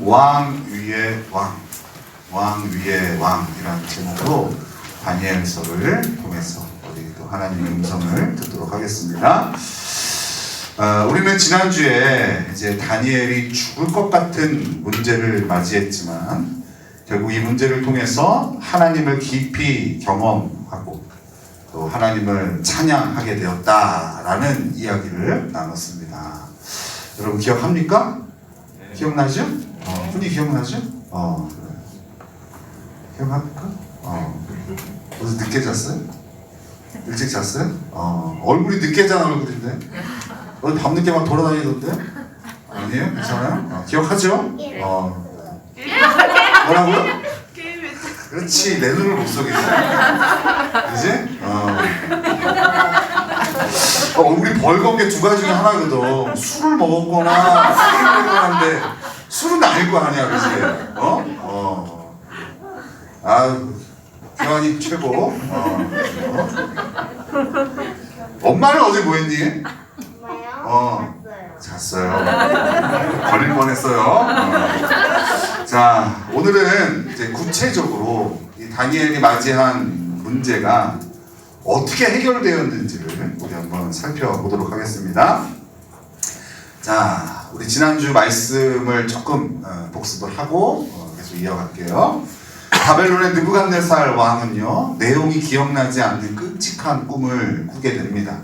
왕 위의 왕, 왕 위의 왕이라는 제목으로 다니엘서를 통해서 우리 또 하나님의 음성을 듣도록 하겠습니다. 우리는 지난주에 이제 다니엘이 죽을 것 같은 문제를 맞이했지만 결국 이 문제를 통해서 하나님을 깊이 경험하고 또 하나님을 찬양하게 되었다라는 이야기를 나눴습니다. 여러분 기억합니까? 기억나죠? 훈이 기억나죠? 기억합니까? 어제 늦게 잤어요? 일찍 잤어요? 얼굴이 늦게 잔 얼굴인데? 어제 밤늦게 막 돌아다니던데? 아니에요? 괜찮아요? 기억하죠? 뭐라고요? 그렇지, 내 눈을 못 속이죠. 그지? 얼굴이 벌건 게 두 가지 중에 하나거든. 술을 먹었거나 술을 먹었는데 술은 아닐 거 아니야, 그지? 아유, 교환이 최고. 엄마는 어제 뭐 했니? 잤어요. 걸릴 뻔했어요. 자, 오늘은 이제 구체적으로 이 다니엘이 맞이한 문제가 어떻게 해결되었는지를 우리 한번 살펴보도록 하겠습니다. 자, 우리 지난주 말씀을 조금 복습을 하고 계속 이어갈게요. 바벨론의 느부갓네살 왕은요, 내용이 기억나지 않는 끔찍한 꿈을 꾸게 됩니다.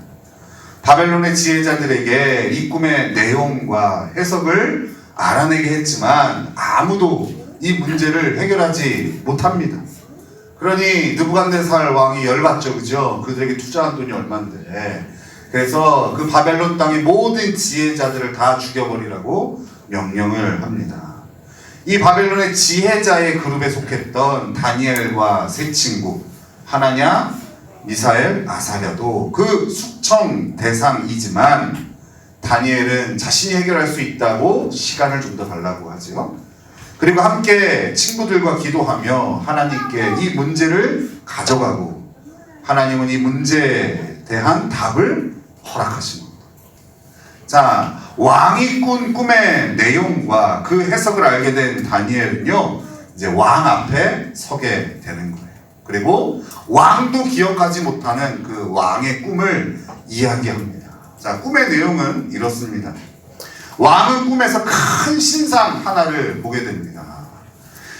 바벨론의 지혜자들에게 이 꿈의 내용과 해석을 알아내게 했지만 아무도 이 문제를 해결하지 못합니다. 그러니 느부갓네살 왕이 열받죠, 그죠? 그들에게 투자한 돈이 얼만데. 그래서 그 바벨론 땅의 모든 지혜자들을 다 죽여버리라고 명령을 합니다. 이 바벨론의 지혜자의 그룹에 속했던 다니엘과 세 친구 하나냐, 미사엘, 아사랴도 그 숙청 대상이지만 다니엘은 자신이 해결할 수 있다고 시간을 좀 더 달라고 하죠. 그리고 함께 친구들과 기도하며 하나님께 이 문제를 가져가고 하나님은 이 문제에 대한 답을 허락하신 겁니다. 자, 왕이 꾼 꿈의 내용과 그 해석을 알게 된 다니엘은요, 이제 왕 앞에 서게 되는 거예요. 그리고 왕도 기억하지 못하는 그 왕의 꿈을 이야기합니다. 자, 꿈의 내용은 이렇습니다. 왕은 꿈에서 큰 신상 하나를 보게 됩니다.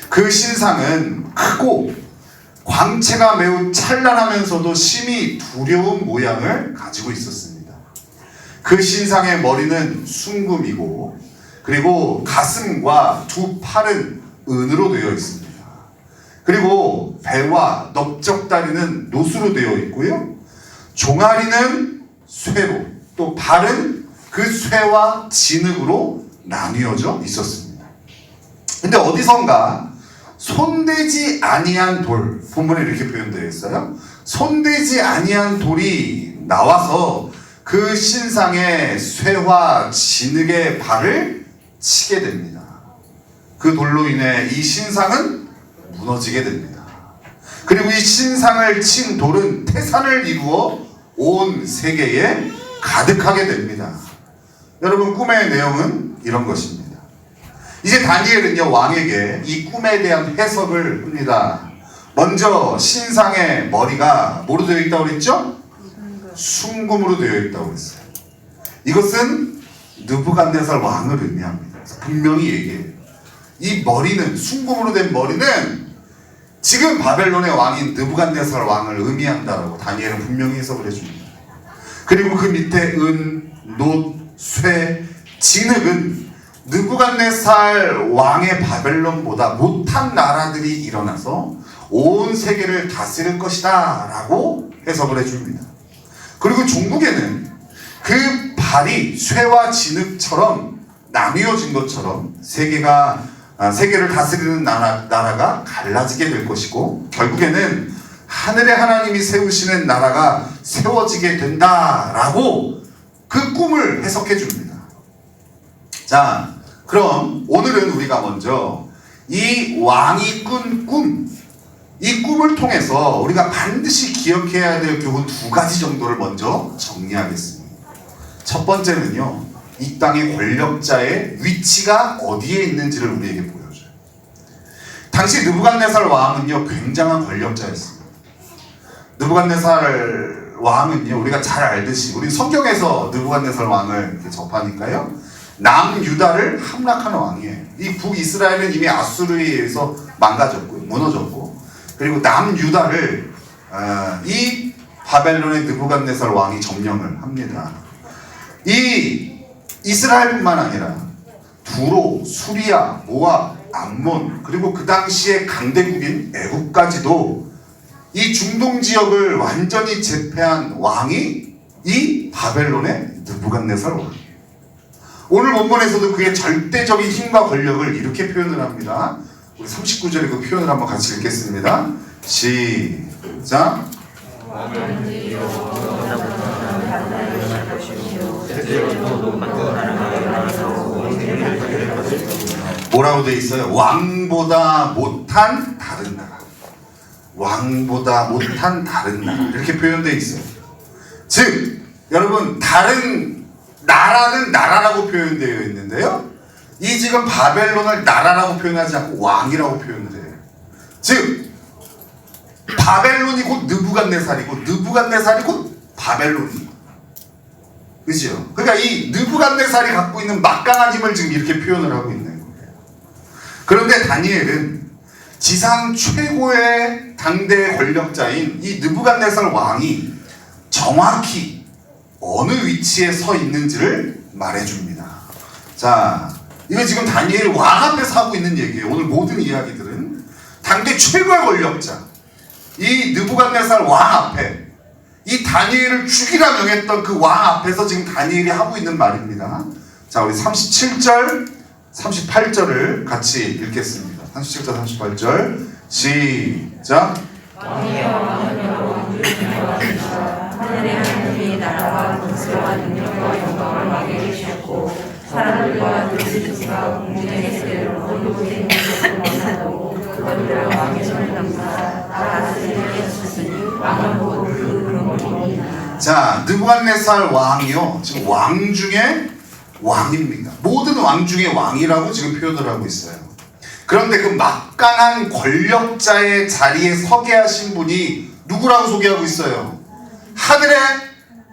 그 신상은 크고 광채가 매우 찬란하면서도 심히 두려운 모양을 가지고 있었습니다. 그 신상의 머리는 순금이고 그리고 가슴과 두 팔은 은으로 되어 있습니다. 그리고 배와 넓적다리는 노수로 되어 있고요. 종아리는 쇠로, 또 발은 그 쇠와 진흙으로 나뉘어져 있었습니다. 근데 어디선가 손대지 아니한 돌, 본문에 이렇게 표현되어 있어요. 손대지 아니한 돌이 나와서 그 신상의 쇠와 진흙의 발을 치게 됩니다. 그 돌로 인해 이 신상은 무너지게 됩니다. 그리고 이 신상을 친 돌은 태산을 이루어 온 세계에 가득하게 됩니다. 여러분, 꿈의 내용은 이런 것입니다. 이제 다니엘은요, 왕에게 이 꿈에 대한 해석을 합니다. 먼저 신상의 머리가 뭐로 되어 있다고 그랬죠? 순금으로 되어 있다고 그랬어요. 이것은 느부갓네살 왕을 의미합니다. 분명히 얘기해요. 이 머리는, 순금으로 된 머리는 지금 바벨론의 왕인 느부갓네살 왕을 의미한다라고 다니엘은 분명히 해석을 해줍니다. 그리고 그 밑에 은, 놋, 쇠, 진흙은 느부갓네살 왕의 바벨론보다 못한 나라들이 일어나서 온 세계를 다스릴 것이다 라고 해석을 해줍니다. 그리고 종국에는 그 발이 쇠와 진흙처럼 나뉘어진 것처럼 세계를 다스리는 나라가 갈라지게 될 것이고 결국에는 하늘의 하나님이 세우시는 나라가 세워지게 된다라고 그 꿈을 해석해 줍니다. 자, 그럼 오늘은 우리가 먼저 이 왕이 꾼 꿈, 이 꿈을 통해서 우리가 반드시 기억해야 될 교훈 두 가지 정도를 먼저 정리하겠습니다. 첫 번째는요, 이 땅의 권력자의 위치가 어디에 있는지를 우리에게 보여줘요. 당시 느부갓네살 왕은요, 굉장한 권력자였습니다. 느부갓네살 왕은요, 우리가 잘 알듯이, 우리 성경에서 느부갓네살 왕을 이렇게 접하니까요, 남유다를 함락하는 왕이에요. 이 북이스라엘은 이미 아수르에 의해서 망가졌고요, 무너졌고, 그리고 남유다를 이 바벨론의 느부갓네살 왕이 점령을 합니다. 이 이스라엘뿐만 아니라 두로, 수리아, 모압, 암몬, 그리고 그 당시의 강대국인 애국까지도 이 중동 지역을 완전히 제패한 왕이 이 바벨론의 느부갓네살 왕이에요. 오늘 본문에서도 그의 절대적인 힘과 권력을 이렇게 표현을 합니다. 우리 39절에 그 표현을 한번 같이 읽겠습니다. 시작. 뭐라고 돼 있어요? 왕보다 못한 다른 나라. 왕보다 못한 다른 나라. 이렇게 표현되어 있어요. 즉, 여러분, 다른 나라는 나라라고 표현되어 있는데요, 이 지금 바벨론을 나라라고 표현하지 않고 왕이라고 표현을 해요. 즉, 바벨론이 곧 느부갓네살이고, 느부갓네살이 곧 바벨론이. 그죠? 그러니까 이 느부갓네살이 갖고 있는 막강한 힘을 지금 이렇게 표현을 하고 있는 거예요. 그런데 다니엘은 지상 최고의 당대 권력자인 이 느부갓네살 왕이 정확히 어느 위치에 서 있는지를 말해줍니다. 자, 이거 지금 다니엘이 왕 앞에서 하고 있는 얘기예요. 오늘 모든 이야기들은 당대 최고의 권력자, 이 느부갓네살 왕 앞에 이 다니엘을 죽이라 명했던 그 왕 앞에서 지금 다니엘이 하고 있는 말입니다. 자, 우리 37절, 38절을 같이 읽겠습니다. 37절, 38절 시작. 왕이여 왕이여 하늘의 하나님이 나라와 권세와 능력과 영광을 왕에게 주셨고 사람들과 들들과 공중의 새대로 모두 된 것을 원하고 그것들을 왕의 손에 담가 다스리게 하셨으니 왕은 곧 그 근본이니라. 자, 느부갓네살 왕이요, 지금 왕 중에 왕입니다. 모든 왕 중에 왕이라고 지금 표현을 하고 있어요. 그런데 그 막강한 권력자의 자리에 서게 하신 분이 누구라고 소개하고 있어요? 하늘의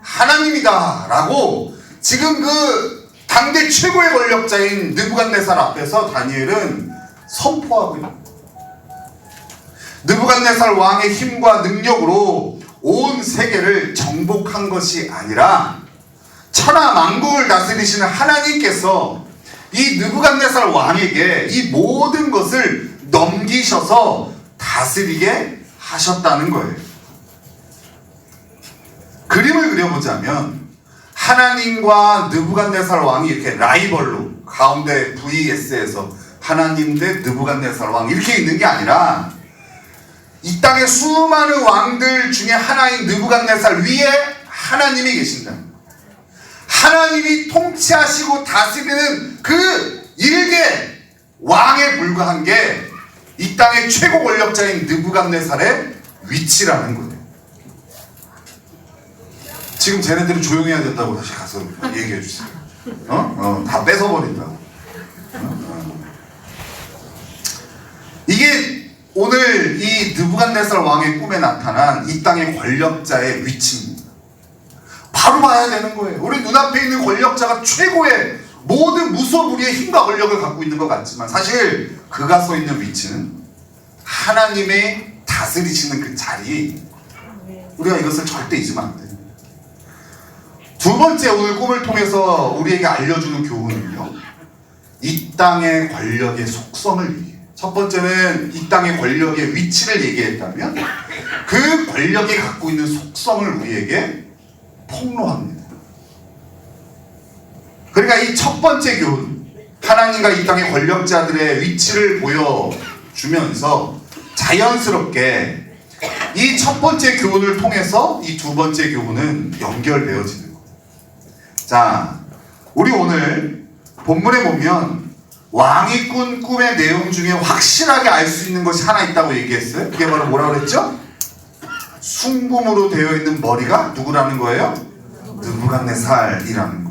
하나님이다 라고 지금 그 당대 최고의 권력자인 느부갓네살 앞에서 다니엘은 선포하고 있는 거예요. 느부갓네살 왕의 힘과 능력으로 온 세계를 정복한 것이 아니라 천하 만국을 다스리시는 하나님께서 이 느부갓네살 왕에게 이 모든 것을 넘기셔서 다스리게 하셨다는 거예요. 그림을 그려보자면 하나님과 느부갓네살 왕이 이렇게 라이벌로 가운데 VS에서 하나님 대 느부갓네살 왕 이렇게 있는 게 아니라 이 땅의 수많은 왕들 중에 하나인 느부갓네살 위에 하나님이 계신다. 하나님이 통치하시고 다스리는 그 일개 왕에 불과한 게 이 땅의 최고 권력자인 느부갓네살의 위치라는 거예요. 지금 쟤네들은 조용해야 된다고 다시 가서 얘기해 주세요. 다 뺏어버린다고. 이게 오늘 이 느부갓네살 왕의 꿈에 나타난 이 땅의 권력자의 위치입니다. 바로 봐야 되는 거예요. 우리 눈앞에 있는 권력자가 최고의 모든 무소불위의 힘과 권력을 갖고 있는 것 같지만 사실 그가 서 있는 위치는 하나님의 다스리시는 그 자리. 우리가 이것을 절대 잊으면 안 돼요. 두 번째, 오늘 꿈을 통해서 우리에게 알려주는 교훈은요, 이 땅의 권력의 속성을 얘기해요. 첫 번째는 이 땅의 권력의 위치를 얘기했다면 그 권력이 갖고 있는 속성을 우리에게 폭로합니다. 그러니까 이 첫 번째 교훈, 하나님과 이 땅의 권력자들의 위치를 보여주면서 자연스럽게 이 첫 번째 교훈을 통해서 이 두 번째 교훈은 연결되어지는 거예요. 자, 우리 오늘 본문에 보면 왕이 꾼 꿈의 내용 중에 확실하게 알 수 있는 것이 하나 있다고 얘기했어요. 그게 바로 뭐라고 그랬죠? 숭금으로 되어 있는 머리가 누구라는 거예요? 느부갓네살이라는 거예요.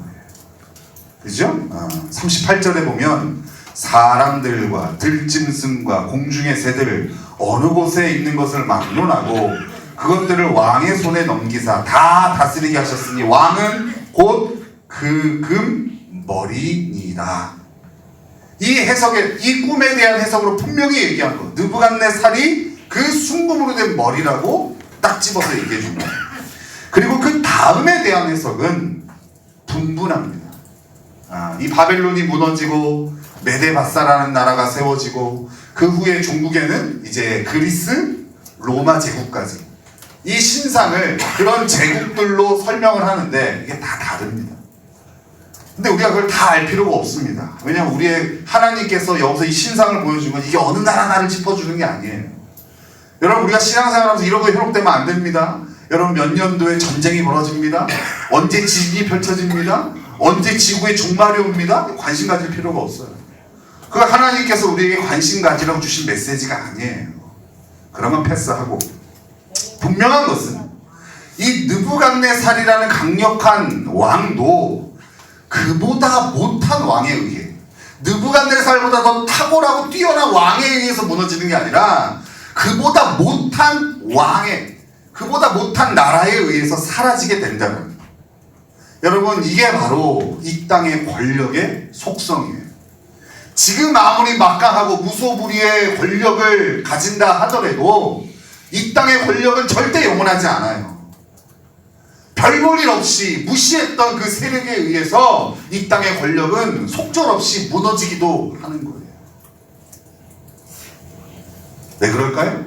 그죠? 38절에 보면 사람들과 들짐승과 공중의 새들 어느 곳에 있는 것을 막론하고 그것들을 왕의 손에 넘기사 다 다스리게 하셨으니 왕은 곧 그 금머리니이다. 이 해석에, 이 꿈에 대한 해석으로 분명히 얘기한 거. 느부갓네살이 그 순금으로 된 머리라고 딱 집어서 얘기해 준 거예요. 그리고 그 다음에 대한 해석은 분분합니다. 이 바벨론이 무너지고 메데바사라는 나라가 세워지고 그 후에 종국에는 이제 그리스, 로마 제국까지 이 신상을 그런 제국들로 설명을 하는데 이게 다 다릅니다. 근데 우리가 그걸 다 알 필요가 없습니다. 왜냐하면 우리의 하나님께서 여기서 이 신상을 보여주면 이게 어느 나라를 짚어주는 게 아니에요. 여러분, 우리가 신앙생활하면서 이런 거 현혹되면 안 됩니다. 여러분, 몇 년도에 전쟁이 벌어집니다. 언제 지진이 펼쳐집니다. 언제 지구에 종말이 옵니다. 관심 가질 필요가 없어요. 그 하나님께서 우리에게 관심 가지라고 주신 메시지가 아니에요. 그러면 패스하고, 분명한 것은 이 느부갓네살이라는 강력한 왕도 그보다 못한 왕에 의해, 느부갓네살보다 더 탁월하고 뛰어난 왕에 의해서 무너지는 게 아니라 그보다 못한 왕에, 그보다 못한 나라에 의해서 사라지게 된다는 거예요. 여러분, 이게 바로 이 땅의 권력의 속성이에요. 지금 아무리 막강하고 무소불위의 권력을 가진다 하더라도 이 땅의 권력은 절대 영원하지 않아요. 별 볼 일 없이 무시했던 그 세력에 의해서 이 땅의 권력은 속절없이 무너지기도 하는 거예요. 왜 그럴까요?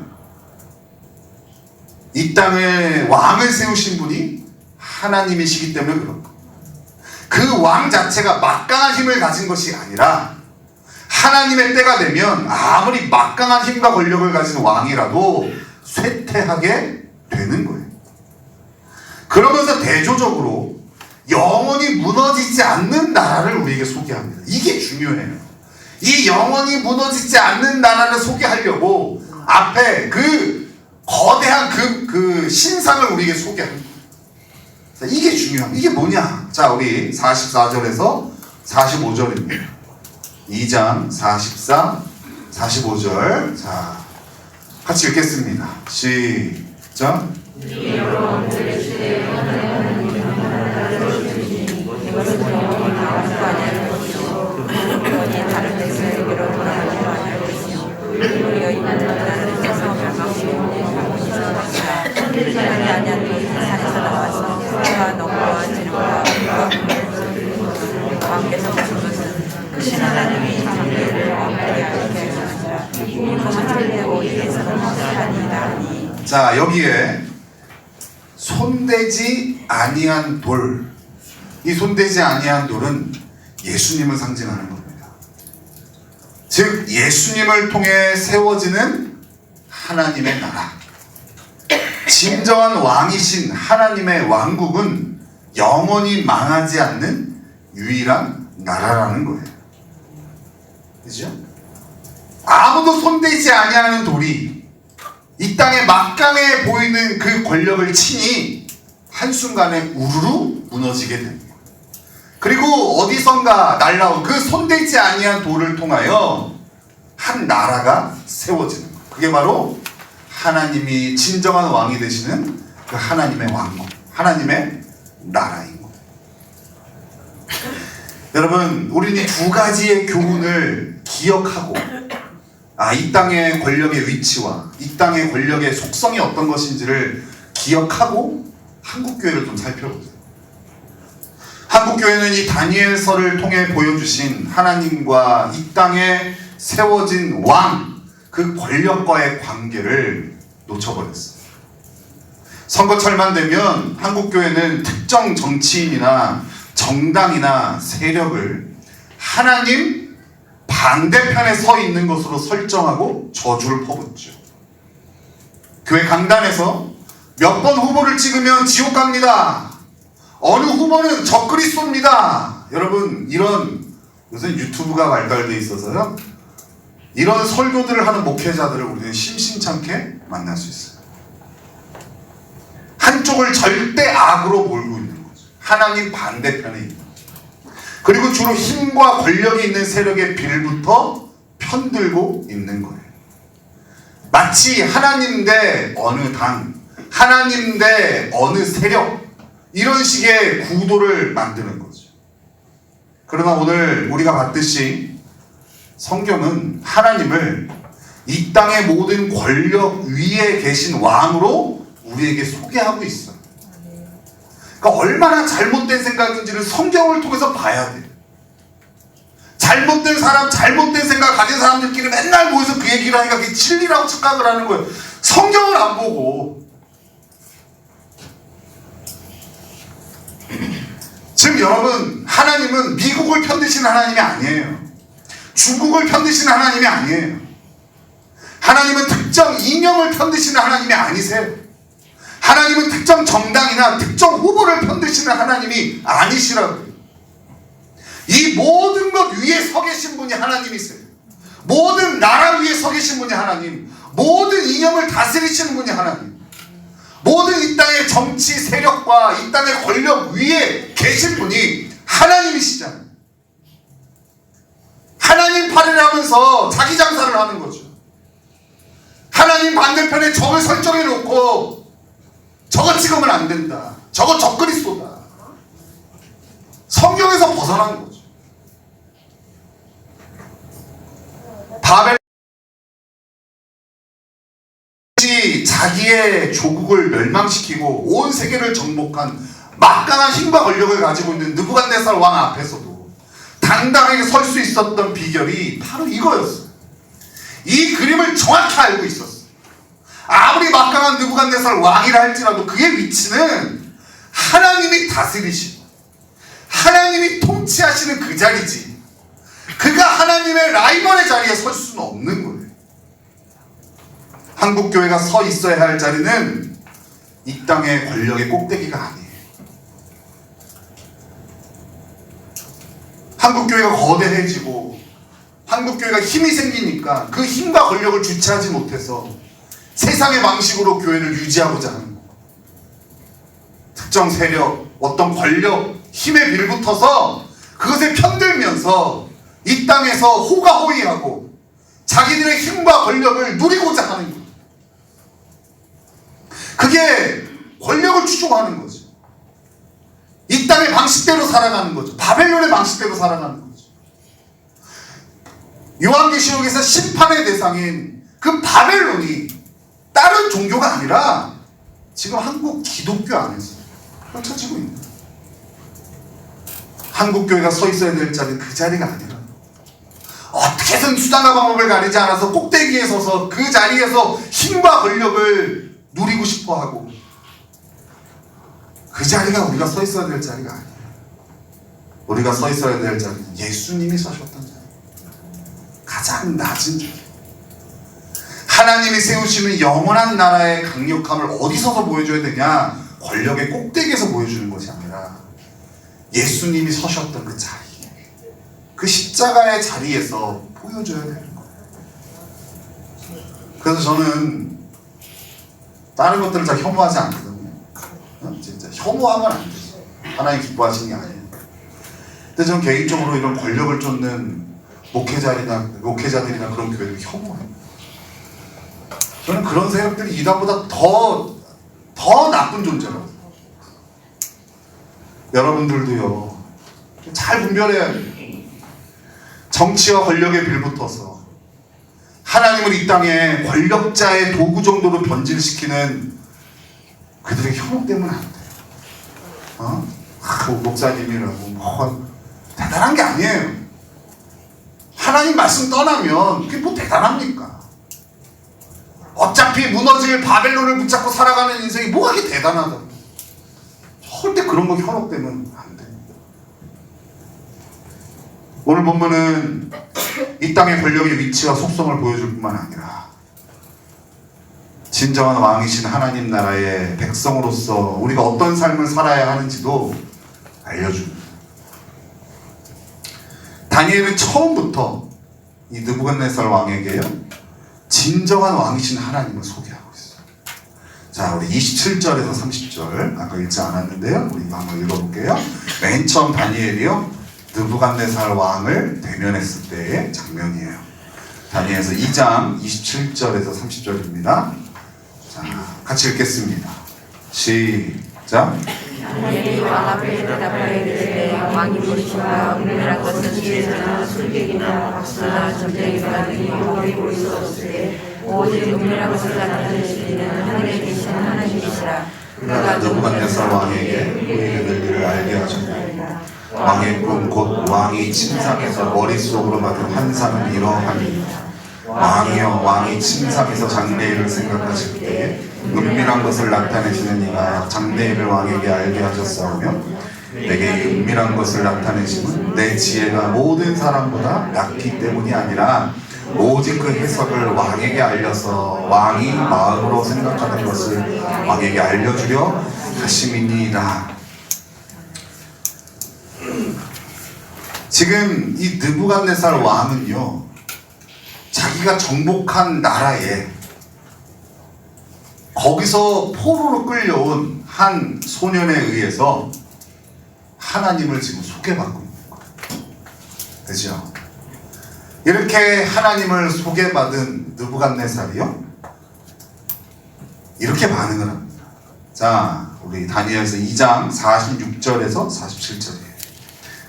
이 땅에 왕을 세우신 분이 하나님이시기 때문에 그런 거예요. 그 왕 자체가 막강한 힘을 가진 것이 아니라 하나님의 때가 되면 아무리 막강한 힘과 권력을 가진 왕이라도 쇠퇴하게 되는 거예요. 그러면서 대조적으로 영원히 무너지지 않는 나라를 우리에게 소개합니다. 이게 중요해요. 이 영원히 무너지지 않는 나라를 소개하려고 앞에 그 거대한 그 신상을 우리에게 소개합니다. 이게 중요합니다. 이게 뭐냐? 자, 우리 44절에서 45절입니다. 2장 44, 45절. 자, 같이 읽겠습니다. 시작. 자, 여기에 손대지 아니한 돌, 이 손대지 아니한 돌은 예수님을 상징하는 겁니다. 즉 예수님을 통해 세워지는 하나님의 나라, 진정한 왕이신 하나님의 왕국은 영원히 망하지 않는 유일한 나라라는 거예요. 그죠? 아무도 손대지 아니하는 돌이 이 땅에 막강해 보이는 그 권력을 치니 한순간에 우르르 무너지게 됩니다. 그리고 어디선가 날라온 그 손대지 아니한 돌을 통하여 한 나라가 세워지는 거예요. 그게 바로 하나님이 진정한 왕이 되시는 그 하나님의 왕국, 하나님의 나라인 거예요. 여러분, 우리는 이 두 가지의 교훈을 기억하고 이 땅의 권력의 위치와 이 땅의 권력의 속성이 어떤 것인지를 기억하고 한국교회를 좀 살펴보세요. 한국교회는 이 다니엘서를 통해 보여주신 하나님과 이 땅에 세워진 왕, 그 권력과의 관계를 놓쳐버렸어요. 선거철만 되면 한국교회는 특정 정치인이나 정당이나 세력을 하나님 반대편에 서 있는 것으로 설정하고 저주를 퍼붓죠. 교회 강단에서 몇 번 후보를 찍으면 지옥 갑니다. 어느 후보는 적그리스도입니다. 여러분, 이런 요새 유튜브가 발달되어 있어서요, 이런 설교들을 하는 목회자들을 우리는 심심찮게 만날 수 있어요. 한쪽을 절대 악으로 몰고 있는 거죠. 하나님 반대편에 있는 거죠. 그리고 주로 힘과 권력이 있는 세력의 빌부터 편들고 있는 거예요. 마치 하나님 대 어느 당, 하나님 대 어느 세력, 이런 식의 구도를 만드는 거죠. 그러나 오늘 우리가 봤듯이 성경은 하나님을 이 땅의 모든 권력 위에 계신 왕으로 우리에게 소개하고 있어요. 그러니까 얼마나 잘못된 생각인지를 성경을 통해서 봐야 돼요. 잘못된 사람, 잘못된 생각 가진 사람들끼리 맨날 모여서 그 얘기를 하니까 그게 진리라고 착각을 하는 거예요. 성경을 안 보고. 지금 여러분, 하나님은 미국을 편드시는 하나님이 아니에요. 중국을 편드시는 하나님이 아니에요. 하나님은 특정 이념을 편드시는 하나님이 아니세요. 하나님은 특정 정당이나 특정 후보를 편드시는 하나님이 아니시라고요. 이 모든 것 위에 서 계신 분이 하나님이세요. 모든 나라 위에 서 계신 분이 하나님, 모든 이념을 다스리시는 분이 하나님, 모든 이 땅의 정치 세력과 이 땅의 권력 위에 계신 분이 하나님이시잖아요. 하나님 팔을 하면서 자기 장사를 하는 거죠. 하나님 반대편에 적을 설정해 놓고 저거 찍으면 안 된다, 저거 적그리스도다. 성경에서 벗어난 거죠. 바벨 자기의 조국을 멸망시키고 온 세계를 정복한 막강한 힘과 권력을 가지고 있는 느부갓네살 왕 앞에서도 당당하게 설 수 있었던 비결이 바로 이거였어요. 이 그림을 정확히 알고 있었어요. 아무리 막강한 느부갓네살 왕이라 할지라도 그의 위치는 하나님이 다스리시고 하나님이 통치하시는 그 자리지, 그가 하나님의 라이벌의 자리에 설 수는 없는 거예요. 한국교회가 서 있어야 할 자리는 이 땅의 권력의 꼭대기가 아니에요. 한국교회가 거대해지고 한국교회가 힘이 생기니까 그 힘과 권력을 주체하지 못해서 세상의 방식으로 교회를 유지하고자 하는 거예요. 특정 세력, 어떤 권력, 힘에 빌붙어서 그것에 편들면서 이 땅에서 호가호위하고 자기들의 힘과 권력을 누리고자 하는 거예요. 그게 권력을 추종하는 거죠. 이 땅의 방식대로 살아가는 거죠. 바벨론의 방식대로 살아가는 거죠. 요한계시록에서 심판의 대상인 그 바벨론이 다른 종교가 아니라 지금 한국 기독교 안에서 펼쳐지고 있는 거예요. 한국교회가 서 있어야 될 자리는 그 자리가 아니라 어떻게든 수단과 방법을 가리지 않아서 꼭대기에 서서 그 자리에서 힘과 권력을 누리고 싶어하고, 그 자리가 우리가 서 있어야 될 자리가 아니에요. 우리가 서 있어야 될 자리는 예수님이 서셨던 자리, 가장 낮은 자리. 하나님이 세우시는 영원한 나라의 강력함을 어디서서 보여줘야 되냐? 권력의 꼭대기에서 보여주는 것이 아니라 예수님이 서셨던 그 자리, 그 십자가의 자리에서 보여줘야 되는 거예요. 그래서 저는 다른 것들을 잘 혐오하지 않거든요. 진짜 혐오하면 안 되죠. 하나님 기뻐하시는 게 아니에요. 근데 저는 개인적으로 이런 권력을 쫓는 목회자들이나 그런 교회를 혐오해요. 저는 그런 세력들이 이단보다 더 나쁜 존재라고. 여러분들도요, 잘 분별해야 돼요. 정치와 권력에 빌붙어서 하나님을 이 땅에 권력자의 도구 정도로 변질시키는 그들의 혐오 때문에 안 돼요. 목사님이라고 뭐 대단한 게 아니에요. 하나님 말씀 떠나면 그게 뭐 대단합니까? 어차피 무너질 바벨론을 붙잡고 살아가는 인생이 뭐가 그렇게 대단하다. 절대 그런 거 현혹되면 안 돼요. 오늘 본문은 이 땅의 권력의 위치와 속성을 보여줄 뿐만 아니라 진정한 왕이신 하나님 나라의 백성으로서 우리가 어떤 삶을 살아야 하는지도 알려줍니다. 다니엘은 처음부터 이 느부갓네살 왕에게요, 진정한 왕이신 하나님을 소개하고 있어요. 자, 우리 27절에서 30절 아까 읽지 않았는데요, 우리 한번 읽어볼게요. 맨 처음 다니엘이요, 느부갓네살 왕을 대면했을 때의 장면이에요. 다니엘서 2장 27절에서 30절입니다. 자, 같이 읽겠습니다. 시작. 다니엘이 왕 앞에 대답하여 이르되 왕이 보시마 은밀한 것은 지혜나 술객이나 박수나 전쟁이나 등이 보이고 있을 수 없으되 오직 은밀한 것을 나타내시는 하늘에 계신 하나님이시라. 그가 느부갓네살 왕에게 그의 일을 알게 하셨다. 왕의 꿈 곧 왕이 침상에서 머릿속으로 받은 환상은 이러하니 왕이여 왕이 침상에서 장래일을 생각하실 때에 은밀한 것을 나타내시는 이가 장래일을 왕에게 알게 하셨사오며 내게 이 은밀한 것을 나타내시는 내 지혜가 모든 사람보다 낮기 때문이 아니라 오직 그 해석을 왕에게 알려서 왕이 마음으로 생각하는 것을 왕에게 알려주려 하심이니이다. 지금 이 느부갓네살 왕은요, 자기가 정복한 나라에 거기서 포로로 끌려온 한 소년에 의해서 하나님을 지금 소개받고 있는 거예요. 그죠? 이렇게 하나님을 소개받은 느부갓네살이요, 이렇게 반응을 합니다. 자, 우리 다니엘서 2장 46절에서 47절이에요.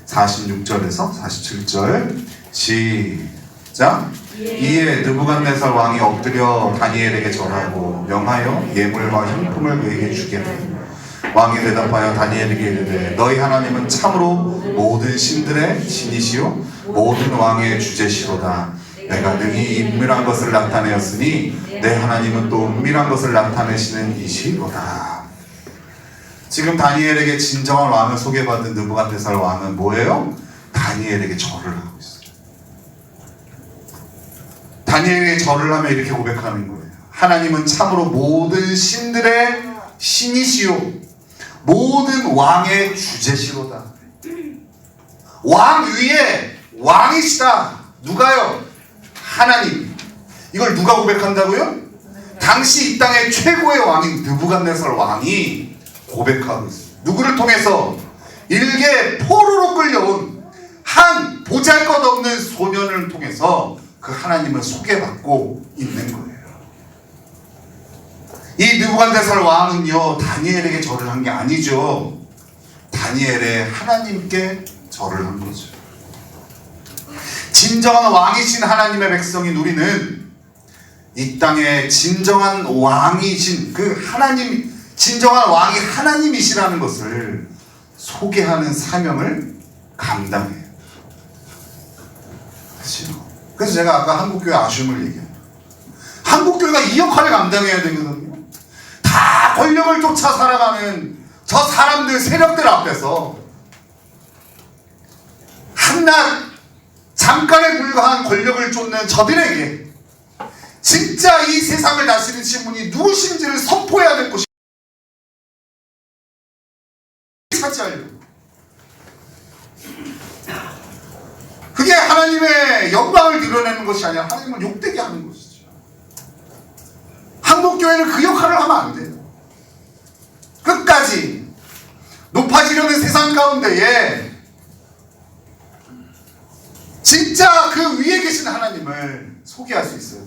46절에서 47절 시작. 이에 느부갓네살 왕이 엎드려 다니엘에게 절하고 명하여 예물과 향품을 그에게 주게 하니 왕이 대답하여 다니엘에게 이르되 너희 하나님은 참으로 모든 신들의 신이시요 모든 왕의 주제시로다. 내가 능히 은밀한 것을 나타내었으니 내 하나님은 또 은밀한 것을 나타내시는 이시로다. 지금 다니엘에게 진정한 왕을 소개받은 느부갓네살 왕은 뭐예요? 다니엘에게 절을 하고 있어요. 다니엘에게 절을 하며 이렇게 고백하는 거예요. 하나님은 참으로 모든 신들의 신이시요 모든 왕의 주제시로다. 왕 위에 왕이시다. 누가요? 하나님. 이걸 누가 고백한다고요? 당시 이 땅의 최고의 왕인 느부갓네살 왕이 고백하고 있어요. 누구를 통해서? 일개 포로로 끌려온 한 보잘것없는 소년을 통해서 그 하나님을 소개받고 있는 거예요. 이 느부갓네살 왕은요, 다니엘에게 절을 한 게 아니죠. 다니엘의 하나님께 절을 한 거죠. 진정한 왕이신 하나님의 백성인 우리는 이 땅에 진정한 왕이신 그 하나님, 진정한 왕이 하나님이시라는 것을 소개하는 사명을 감당해요. 그래서 제가 아까 한국교회 아쉬움을 얘기합니다. 한국교회가 이 역할을 감당해야 되거든요. 다 권력을 쫓아 살아가는 저 사람들, 세력들 앞에서 한낱 잠깐에 불과한 권력을 쫓는 저들에게 진짜 이 세상을 다스리신 분이 누구신지를 선포해야 될 것입니다. 차지하려고. 그게 하나님의 영광을 드러내는 것이 아니라 하나님을 욕되게 하는 것이죠. 한국교회는 그 역할을 하면 안 돼요. 끝까지 높아지려는 세상 가운데에 진짜 그 위에 계신 하나님을 소개할 수 있어요.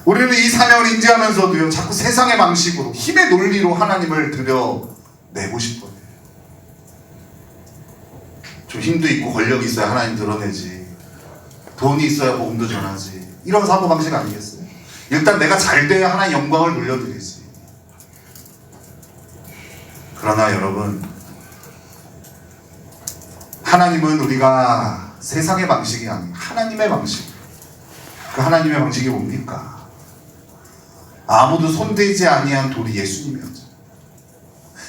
우리는 이 사명을 인지하면서도요, 자꾸 세상의 방식으로, 힘의 논리로 하나님을 드러내고 싶어요. 좀 힘도 있고 권력이 있어야 하나님 드러내지, 돈이 있어야 복음도 전하지, 이런 사고방식 아니겠어요? 일단 내가 잘 돼야 하나님 영광을 돌려드리지. 그러나 여러분, 하나님은 우리가 세상의 방식이 아니고 하나님의 방식. 그 하나님의 방식이 뭡니까? 아무도 손대지 아니한 돌이 예수님이었죠.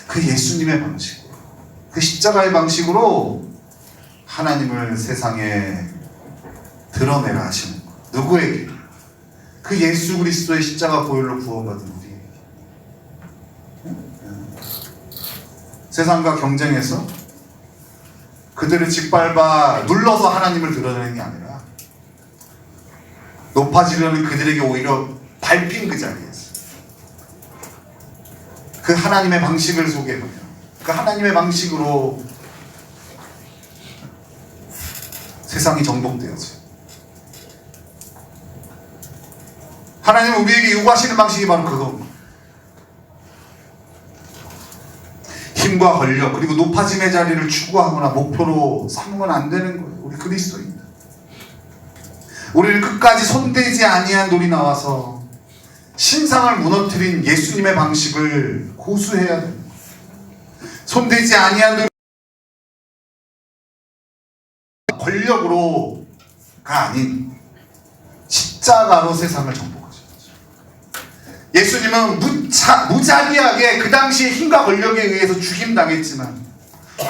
그 예수님의 방식으로, 그 십자가의 방식으로 하나님을 세상에 드러내라 하시는 것. 누구에게? 그 예수 그리스도의 십자가 보혈로 구원받은 우리에게. 세상과 경쟁해서 그들을 짓밟아 눌러서 하나님을 드러내는 게 아니라 높아지려는 그들에게 오히려 밟힌 그 자리에서 그 하나님의 방식을 소개하며 그 하나님의 방식으로 세상이 정복되어져요. 하나님은 우리에게 요구하시는 방식이 바로 그겁니다. 힘과 권력 그리고 높아짐의 자리를 추구하거나 목표로 삼으면 안 되는 거예요. 우리 그리스도인들. 우리를 끝까지 손대지 아니한 돌이 나와서 신상을 무너뜨린 예수님의 방식을 고수해야 됩니다. 손대지 아니한 돌이 권력으로가 아닌 십자가로 세상을 정복하셨죠. 예수님은 무자비하게 그 당시에 힘과 권력에 의해서 죽임당했지만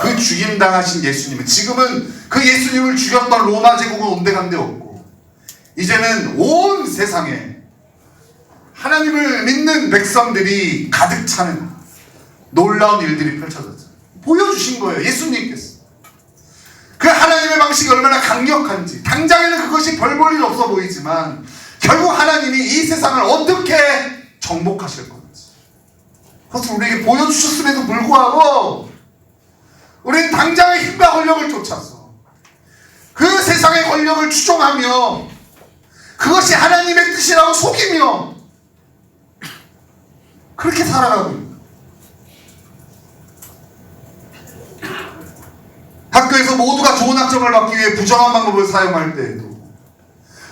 그 죽임당하신 예수님은 지금은 그 예수님을 죽였던 로마 제국은 온데간데 없고 이제는 온 세상에 하나님을 믿는 백성들이 가득 차는 놀라운 일들이 펼쳐졌어요. 보여주신 거예요. 예수님께서. 그 하나님의 방식이 얼마나 강력한지 당장에는 그것이 별 볼 일 없어 보이지만 결국 하나님이 이 세상을 어떻게 정복하실 건지 그것을 우리에게 보여주셨음에도 불구하고 우리는 당장의 힘과 권력을 쫓아서 그 세상의 권력을 추종하며 그것이 하나님의 뜻이라고 속이며 그렇게 살아가고 있다. 학교에서 모두가 좋은 학점을 받기 위해 부정한 방법을 사용할 때에도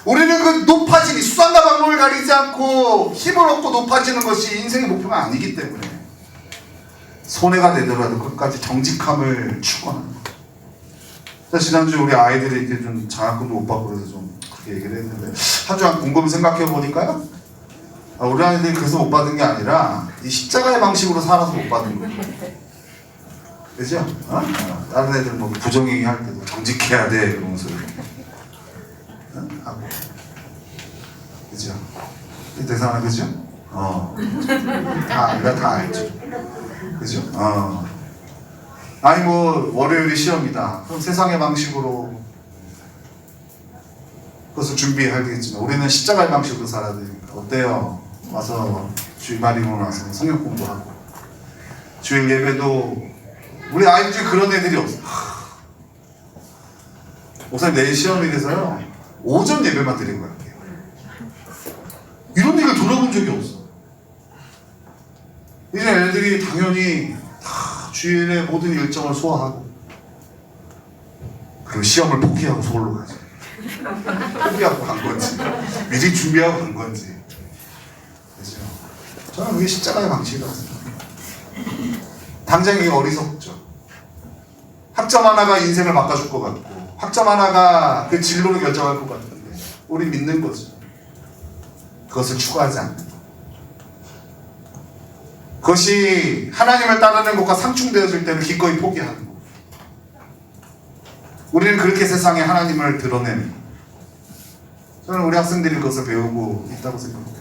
우리는 그 높아짐이 수단과 방법을 가리지 않고 힘을 얻고 높아지는 것이 인생의 목표가 아니기 때문에 손해가 되더라도 끝까지 정직함을 추구하는 거예요. 지난주에 우리 아이들이 이렇게 좀 장학금도 못 받고 그래서 좀 그렇게 얘기를 했는데 한 주간 곰곰이 생각해 보니까요, 우리 아이들이 그래서 못 받은 게 아니라 이 십자가의 방식으로 살아서 못 받은 거예요. 그죠? 다른 애들 뭐 부정행위 할 때도 정직해야 돼 이러면서 하고, 그죠? 이 대사는 그죠? 우리가 다 알죠. 그죠? 아니 뭐 월요일이 시험이다. 그럼 세상의 방식으로 그것을 준비해야겠지만 우리는 십자가의 방식으로 살아야 되니까 어때요? 와서 주일말이고 나서 성경 공부하고 주일 예배도 우리 아이들 중에 그런 애들이 없어. 목사님 내일 시험이라서요 오전 예배만 드린 거야. 이런 얘기를 들어본 적이 없어. 이제 애들이 당연히 다 주일에 모든 일정을 소화하고 그리고 시험을 포기하고 서울로 가지. 포기하고 간 건지 미리 준비하고 간 건지. 그렇죠? 저는 그게 십자가의 방식이라고 생각해요. 당장 이게 어리석죠. 학점 하나가 인생을 바꿔줄 것 같고 학점 하나가 그 진로를 결정할 것 같은데 우리 믿는 거죠. 그것을 추구하지 않는 것. 그것이 하나님을 따르는 것과 상충되어질 때는 기꺼이 포기하는 것. 우리는 그렇게 세상에 하나님을 드러내는 것. 저는 우리 학생들이 그것을 배우고 있다고 생각해요.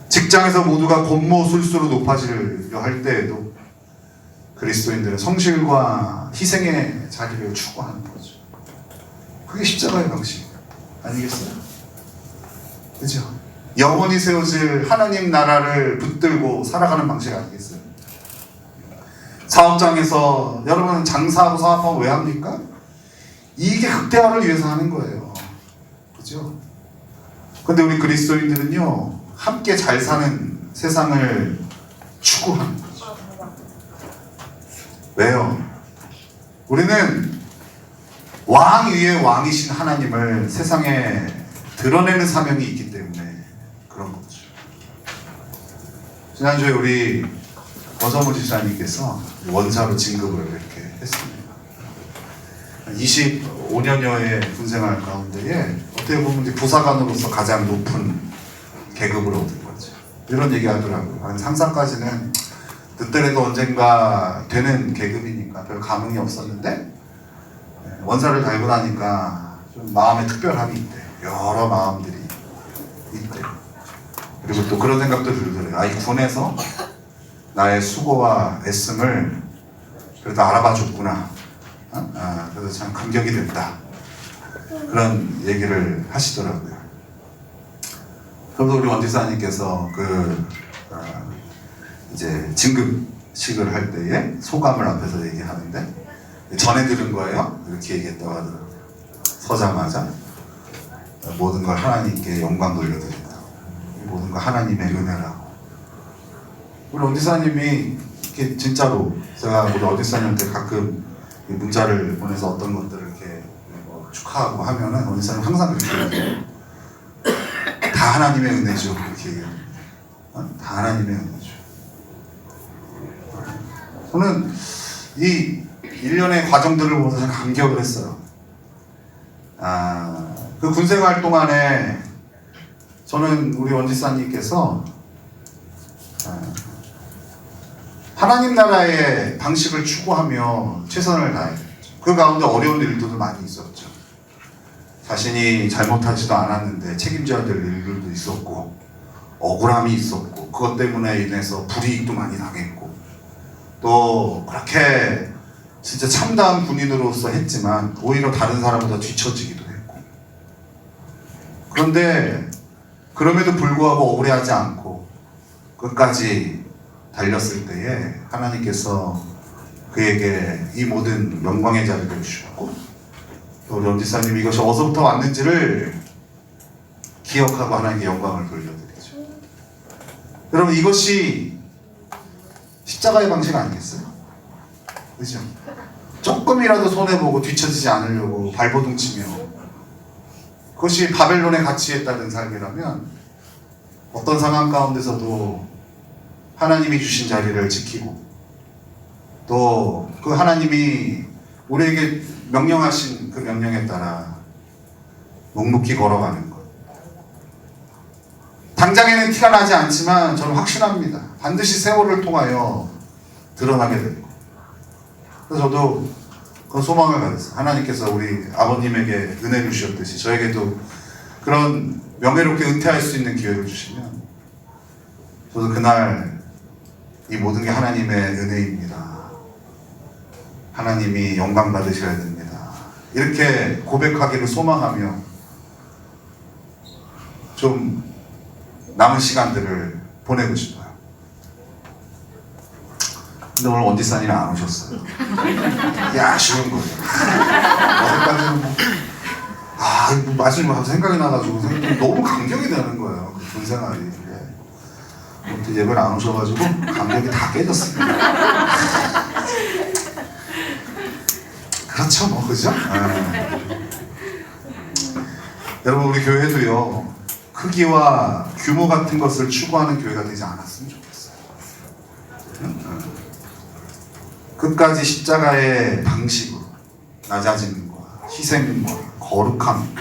직장에서 모두가 권모술수로 높아지려 할 때에도 그리스도인들은 성실과 희생의 자리를 추구하는 거죠. 그게 십자가의 방식 아니겠어요? 그죠? 영원히 세워질 하나님 나라를 붙들고 살아가는 방식 아니겠어요? 사업장에서 여러분 장사하고 사업하면 왜 합니까? 이익의 극대화를 위해서 하는 거예요. 그죠? 근데 우리 그리스도인들은요 함께 잘 사는 세상을 추구하는 거죠. 왜요? 우리는 왕 위에 왕이신 하나님을 세상에 드러내는 사명이 있기 때문에 그런 거죠. 지난주에 우리 어저무 집사님께서 원사로 진급을 이렇게 했습니다. 25년여의 군생활 가운데에 어떻게 보면 이제 부사관으로서 가장 높은 계급을 얻은 거죠. 이런 얘기 하더라고요. 상사까지는 늦더라도 언젠가 되는 계급이니까 별 감흥이 없었는데 원사를 달고 나니까 좀 마음에 특별함이 있대. 여러 마음들이 있대. 그리고 또 그런 생각도 들더래요. 이 군에서 나의 수고와 애씀을 그래도 알아봐 줬구나. 그래서 참 감격이 됐다. 그런 얘기를 하시더라고요. 그래서 우리 원지사님께서 이제 진급식을 할 때에 소감을 앞에서 얘기하는데 전해 들은 거예요. 이렇게 얘기했다고 하더라고요. 서자마자 모든 걸 하나님께 영광 돌려드린다. 모든 걸 하나님의 은혜라고. 우리 원지사님이 이렇게 진짜로 제가 우리 원지사님한테 가끔 문자를 보내서 어떤 것들을 이렇게 축하하고 하면은 원지사님 항상 그렇게 얘기해요. 다 하나님의 은혜죠. 이렇게 얘기해요. 다 하나님의 은혜죠. 저는 이 일련의 과정들을 보면서 감격을 했어요. 그 군생활 동안에 저는 우리 원지사님께서 하나님 나라의 방식을 추구하며 최선을 다했죠. 그 가운데 어려운 일들도 많이 있었죠. 자신이 잘못하지도 않았는데 책임져야 될 일들도 있었고 억울함이 있었고 그것 때문에 인해서 불이익도 많이 당했고 또 그렇게 진짜 참다운 군인으로서 했지만 오히려 다른 사람보다 뒤처지기도 했고 그런데 그럼에도 불구하고 억울해하지 않고 끝까지 달렸을 때에 하나님께서 그에게 이 모든 영광의 자리를 주셨고 또 우리 원지사님 이것이 어디서부터 왔는지를 기억하고 하나님께 영광을 돌려드리죠. 여러분 이것이 십자가의 방식 아니겠어요? 그죠? 조금이라도 손해보고 뒤처지지 않으려고 발버둥 치며 그것이 바벨론의 가치에 따른 삶이라면 어떤 상황 가운데서도 하나님이 주신 자리를 지키고 또 그 하나님이 우리에게 명령하신 그 명령에 따라 묵묵히 걸어가는 것. 당장에는 티가 나지 않지만 저는 확신합니다. 반드시 세월을 통하여 드러나게 될 것. 그래서 저도 그 소망을 가졌어요. 하나님께서 우리 아버님에게 은혜를 주셨듯이 저에게도 그런 명예롭게 은퇴할 수 있는 기회를 주시면 저도 그날 이 모든 게 하나님의 은혜입니다. 하나님이 영광 받으셔야 됩니다. 이렇게 고백하기를 소망하며 좀 남은 시간들을 보내고 싶어요. 근데 오늘 원지사님이 안 오셨어요. 이게 아쉬운 거예요. 어제까지는 뭐 말씀을 하고 생각이 나가지고 너무 감격이 되는 거예요. 그 군생활이. 또 예배를 안 오셔가지고 감격이 다 깨졌습니다. 그렇죠, 뭐 그죠? 여러분 우리 교회도요 크기와 규모 같은 것을 추구하는 교회가 되지 않았으면 좋겠어요. 끝까지 십자가의 방식으로 낮아짐과 희생과 거룩함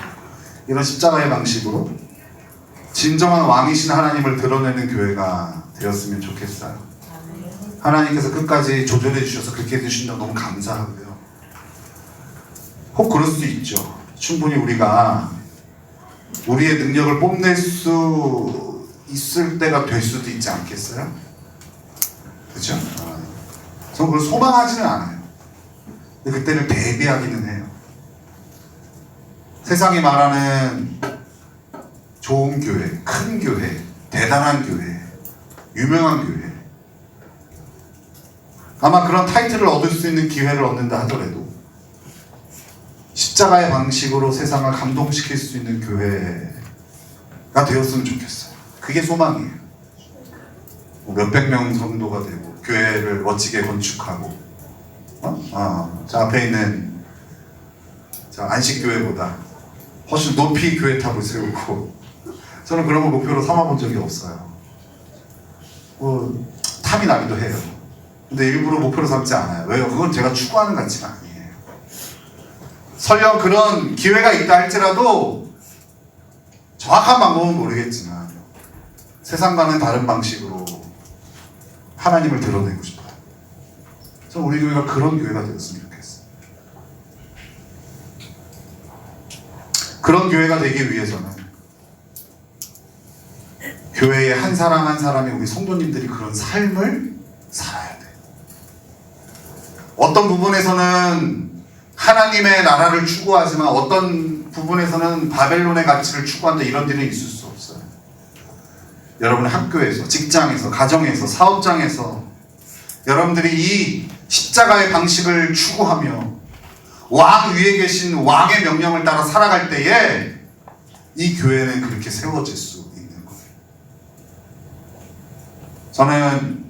이런 십자가의 방식으로 진정한 왕이신 하나님을 드러내는 교회가 되었으면 좋겠어요. 하나님께서 끝까지 조절해 주셔서 그렇게 해주신다고 너무 감사하고요. 혹 그럴 수도 있죠. 충분히 우리가 우리의 능력을 뽐낼 수 있을 때가 될 수도 있지 않겠어요? 그렇죠? 저는 그걸 소망하지는 않아요. 근데 그때를 대비하기는 해요. 세상이 말하는 좋은 교회, 큰 교회, 대단한 교회, 유명한 교회 아마 그런 타이틀을 얻을 수 있는 기회를 얻는다 하더라도 십자가의 방식으로 세상을 감동시킬 수 있는 교회가 되었으면 좋겠어요. 그게 소망이에요. 몇백 명 정도가 되고 교회를 멋지게 건축하고 저 앞에 있는 안식교회보다 훨씬 높이 교회탑을 세우고 저는 그런 걸 목표로 삼아본 적이 없어요. 탐이 나기도 해요. 근데 일부러 목표로 삼지 않아요. 왜요? 그건 제가 추구하는 가치가 아니에요. 설령 그런 기회가 있다 할지라도 정확한 방법은 모르겠지만 세상과는 다른 방식으로 하나님을 드러내고 싶어요. 저는 우리 교회가 그런 교회가 되었으면 좋겠어요. 그런 교회가 되기 위해서는 교회의 한 사람 한 사람이 우리 성도님들이 그런 삶을 살아야 돼요. 어떤 부분에서는 하나님의 나라를 추구하지만 어떤 부분에서는 바벨론의 가치를 추구한다 이런 일은 있을 수 없어요. 여러분 학교에서, 직장에서, 가정에서, 사업장에서 여러분들이 이 십자가의 방식을 추구하며 왕 위에 계신 왕의 명령을 따라 살아갈 때에 이 교회는 그렇게 세워질 수 있는 거예요. 저는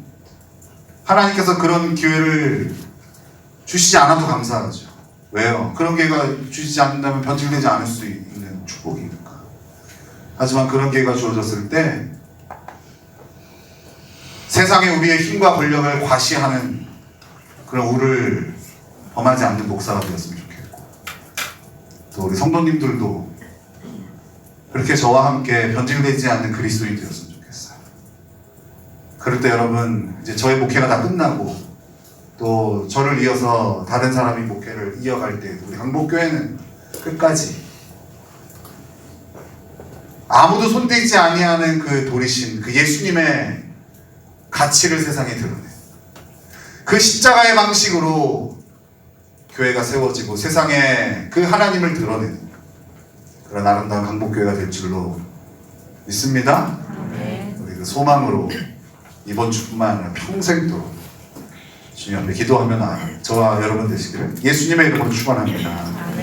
하나님께서 그런 기회를 주시지 않아도 감사하죠. 왜요? 그런 기회가 주시지 않는다면 변질되지 않을 수 있는 축복이니까. 하지만 그런 기회가 주어졌을 때 세상에 우리의 힘과 권력을 과시하는 그런 우를 범하지 않는 목사가 되었으면 좋겠고, 또 우리 성도님들도 그렇게 저와 함께 변질되지 않는 그리스도인이 되었으면 좋겠어요. 그럴 때 여러분, 이제 저의 목회가 다 끝나고 또 저를 이어서 다른 사람이 목회를 이어갈 때 우리 항복교회는 끝까지 아무도 손대지 아니하는 그 도리신 그 예수님의 가치를 세상에 드러내, 그 십자가의 방식으로 교회가 세워지고 세상에 그 하나님을 드러내는 그런 아름다운 강복교회가 될 줄로 믿습니다. 우리 그 소망으로 이번 주뿐만 아니라 평생도록 주님 앞에 기도하며 저와 여러분 되시기를 예수님의 이름으로 축원합니다.